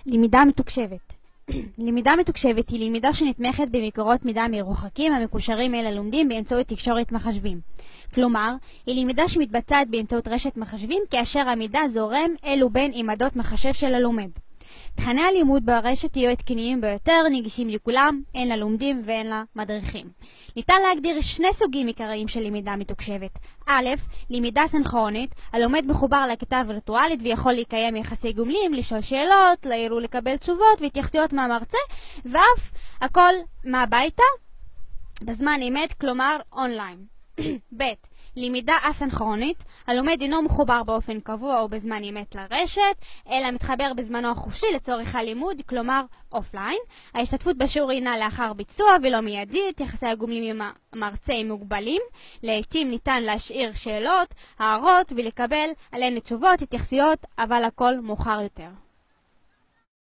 למידה מתוקשבת. למידה מתוקשבת היא למידה שנתמכת במקורות מידע מרוחקים המקושרים אל הלומדים באמצעות תקשורת מחשבים. כלומר, היא למידה שמתבצעת באמצעות רשת מחשבים כאשר המידע זורם אל ובין עמדות מחשב של הלומד. תכני הלימוד ברשת יהיו עדכניים ביותר, נגישים לכולם, הן ללומדים והן למדריכים. ניתן להגדיר שני סוגים עיקריים של למידה מתוקשבת. א', למידה סינכרונית, הלומד מחובר לכיתה וירטואלית ויכול לקיים יחסי גומלין, לשאול שאלות, להעיר ולקבל תשובות והתייחסויות מהמרצה, ואף הכל מהביתה בזמן אמת, כלומר אונליין. ב', למידה אסינכרונית, הלומד אינו מחובר באופן קבוע או בזמן אמת לרשת, אלא מתחבר בזמנו החופשי לצורך הלימוד, כלומר אופליין. ההשתתפות בשיעור הינה לאחר ביצוע ולא מיידית, יחסי הגומלין עם המרצה הם מוגבלים. לעתים ניתן להשאיר שאלות, הערות ולקבל עליהן תשובות, התייחסויות, אבל הכל מאוחר יותר.